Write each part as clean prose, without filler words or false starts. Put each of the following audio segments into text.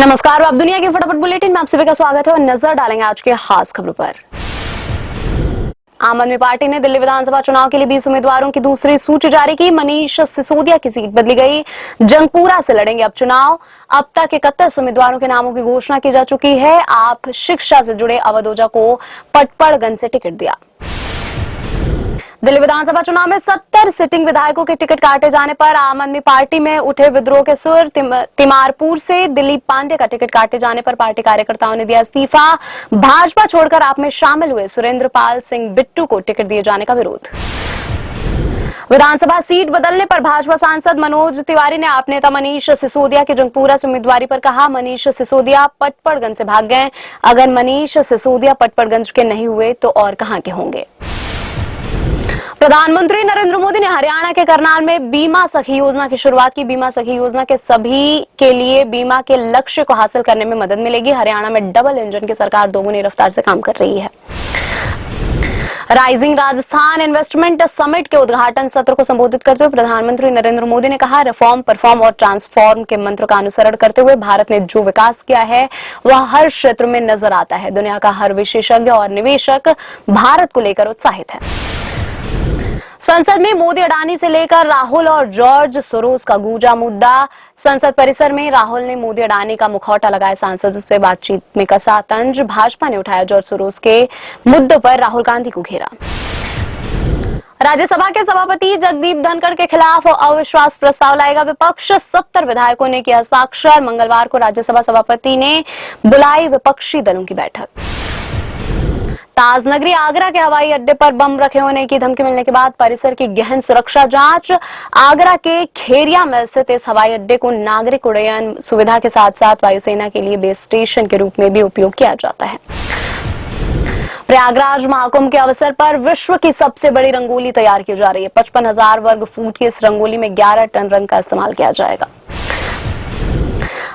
नमस्कार, आप दुनिया के फटाफट बुलेटिन में आप सभी का स्वागत है और नजर डालेंगे आज के खास खबरों पर। आम आदमी पार्टी ने दिल्ली विधानसभा चुनाव के लिए 20 उम्मीदवारों की दूसरी सूची जारी की। मनीष सिसोदिया की सीट बदली गई। जंगपुरा से लड़ेंगे अब चुनाव। अब तक 31 उम्मीदवारों के नामों की घोषणा की जा चुकी है। आप शिक्षा से जुड़े अवध ओझा को पटपड़गंज से टिकट दिया। दिल्ली विधानसभा चुनाव में 70 सिटिंग विधायकों के टिकट काटे जाने पर आम आदमी पार्टी में उठे विद्रोह के सुर। तिमारपुर से दिलीप पांडे का टिकट काटे जाने पर पार्टी कार्यकर्ताओं ने दिया इस्तीफा। भाजपा छोड़कर आप में शामिल हुए सुरेंद्र पाल सिंह बिट्टू को टिकट दिए जाने का विरोध। विधानसभा सीट बदलने पर भाजपा सांसद मनोज तिवारी ने आप नेता मनीष सिसोदिया के जंगपुरा से उम्मीदवारी पर कहा, मनीष सिसोदिया पटपड़गंज से भाग गए। अगर मनीष सिसोदिया पटपड़गंज के नहीं हुए तो और कहां के होंगे। प्रधानमंत्री नरेंद्र मोदी ने हरियाणा के करनाल में बीमा सखी योजना की शुरुआत की। बीमा सखी योजना के सभी के लिए बीमा के लक्ष्य को हासिल करने में मदद मिलेगी। हरियाणा में डबल इंजन की सरकार दोगुनी रफ्तार से काम कर रही है। राइजिंग राजस्थान इन्वेस्टमेंट समिट के उद्घाटन सत्र को संबोधित करते हुए प्रधानमंत्री नरेंद्र मोदी ने कहा, रिफॉर्म, परफॉर्म और ट्रांसफॉर्म के मंत्र का अनुसरण करते हुए भारत ने जो विकास किया है वह हर क्षेत्र में नजर आता है। दुनिया का हर विशेषज्ञ और निवेशक भारत को लेकर उत्साहित है। संसद में मोदी अडानी से लेकर राहुल और जॉर्ज सोरोस का गूंजा मुद्दा। संसद परिसर में राहुल ने मोदी अडानी का मुखौटा लगाए सांसदों से बातचीत में कसा तंज। भाजपा ने उठाया जॉर्ज सोरोस के मुद्दों पर राहुल गांधी को घेरा। राज्यसभा के सभापति जगदीप धनखड़ के खिलाफ अविश्वास प्रस्ताव लाएगा विपक्ष। 70 विधायकों ने किया हस्ताक्षर। मंगलवार को राज्यसभा सभापति ने बुलाई विपक्षी दलों की बैठक। ताजनगरी आगरा के हवाई अड्डे पर बम रखे होने की धमकी मिलने के बाद परिसर की गहन सुरक्षा जांच। आगरा के खेरिया में स्थित इस हवाई अड्डे को नागरिक उड्डयन सुविधा के साथ साथ वायुसेना के लिए बेस स्टेशन के रूप में भी उपयोग किया जाता है। प्रयागराज महाकुंभ के अवसर पर विश्व की सबसे बड़ी रंगोली तैयार की जा रही है। 55,000 वर्ग फुट की इस रंगोली में 11 टन रंग का इस्तेमाल किया जाएगा।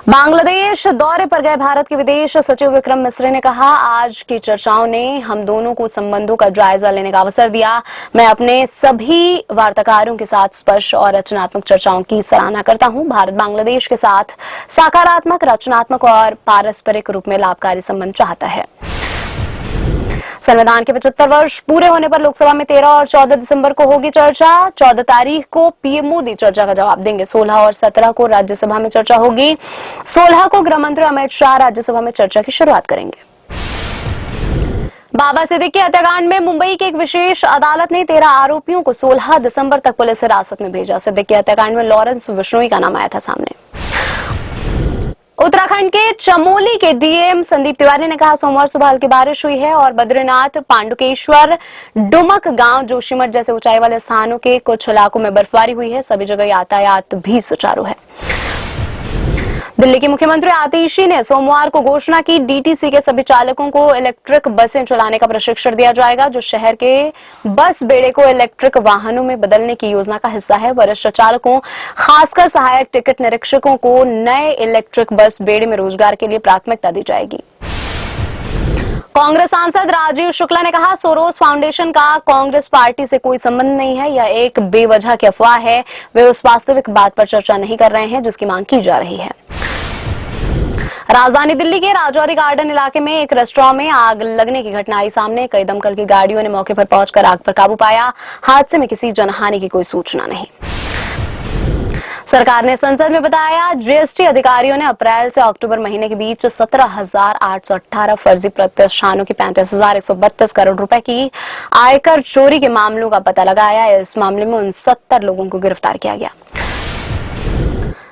बांग्लादेश दौरे पर गए भारत के विदेश सचिव विक्रम मिस्री ने कहा, आज की चर्चाओं ने हम दोनों को संबंधों का जायजा लेने का अवसर दिया। मैं अपने सभी वार्ताकारों के साथ स्पष्ट और रचनात्मक चर्चाओं की सराहना करता हूं। भारत बांग्लादेश के साथ सकारात्मक, रचनात्मक और पारस्परिक रूप में लाभकारी संबंध चाहता है। संविधान के 75 वर्ष पूरे होने पर लोकसभा में 13 और 14 दिसंबर को होगी चर्चा। 14 तारीख को पीएम मोदी चर्चा का जवाब देंगे। 16 और 17 को राज्यसभा में चर्चा होगी। 16 को गृह मंत्री अमित शाह राज्यसभा में चर्चा की शुरुआत करेंगे। बाबा सिद्दीकी हत्याकांड में मुंबई की एक विशेष अदालत ने 13 आरोपियों को 16 दिसंबर तक पुलिस हिरासत में भेजा। सिद्दीकी हत्याकांड में लॉरेंस बिश्नोई का नाम आया था सामने। उत्तराखंड के चमोली के डीएम संदीप तिवारी ने कहा, सोमवार सुबह हल्की बारिश हुई है और बद्रीनाथ, पांडुकेश्वर, डुमक गांव, जोशीमठ जैसे ऊंचाई वाले स्थानों के कुछ इलाकों में बर्फबारी हुई है। सभी जगह यातायात भी सुचारू है। दिल्ली के मुख्यमंत्री आतिशी ने सोमवार को घोषणा की, डीटीसी के सभी चालकों को इलेक्ट्रिक बसें चलाने का प्रशिक्षण दिया जाएगा, जो शहर के बस बेड़े को इलेक्ट्रिक वाहनों में बदलने की योजना का हिस्सा है। वरिष्ठ चालकों, खासकर सहायक टिकट निरीक्षकों को नए इलेक्ट्रिक बस बेड़े में रोजगार के लिए प्राथमिकता दी जाएगी। कांग्रेस सांसद राजीव शुक्ला ने कहा, सोरोस फाउंडेशन का कांग्रेस पार्टी से कोई संबंध नहीं है। यह एक बेवजह की अफवाह है। वे उस वास्तविक बात पर चर्चा नहीं कर रहे हैं जिसकी मांग की जा रही है। राजधानी दिल्ली के राजौरी गार्डन इलाके में एक रेस्टोरेंट में आग लगने की घटना आई सामने। कई दमकल की गाड़ियों ने मौके पर पहुंचकर आग पर काबू पाया। हादसे में किसी जनहानि की कोई सूचना नहीं। सरकार ने संसद में बताया, जीएसटी अधिकारियों ने अप्रैल से अक्टूबर महीने के बीच 17,818 फर्जी प्रतिष्ठानों की 35,132 करोड़ रुपए की आयकर चोरी के मामलों का पता लगाया। इस मामले में 69 लोगों को गिरफ्तार किया गया।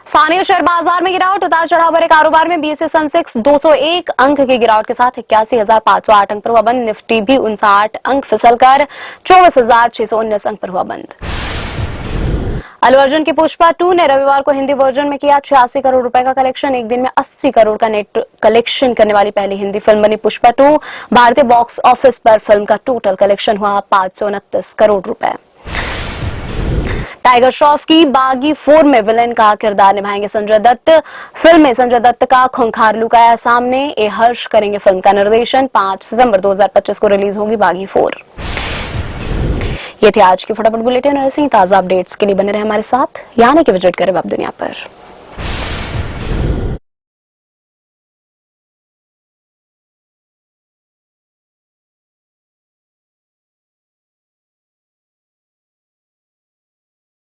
स्थानीय शेयर बाजार में गिरावट। उतार चढ़ाव भरे कारोबार में बीएसई सेंसेक्स 201 अंक की गिरावट के साथ 81,508 अंक पर हुआ बंद। निफ्टी भी 59 अंक फिसलकर 24,619 अंक पर हुआ बंद। अल्लू अर्जुन की पुष्पा 2 ने रविवार को हिंदी वर्जन में किया 86 करोड़ रुपए का कलेक्शन। एक दिन में 80 करोड़ का नेट कलेक्शन करने वाली पहली हिंदी फिल्म बनी पुष्पा 2। भारतीय बॉक्स ऑफिस पर फिल्म का टोटल कलेक्शन हुआ 529 करोड़ रुपए। टाइगर श्रॉफ की बागी 4 में विलेन का किरदार निभाएंगे संजय दत्त। फिल्म में संजय दत्त का खूंखार लुक आया सामने। ए हर्ष करेंगे फिल्म का निर्देशन। 5 सितंबर 2025 को रिलीज होगी बागी 4। ये थे आज की फटाफट बुलेटिन और ऐसे ही ताजा अपडेट्स के लिए बने रहे हमारे साथ, यानी कि विजिट करें वेब दुनिया पर।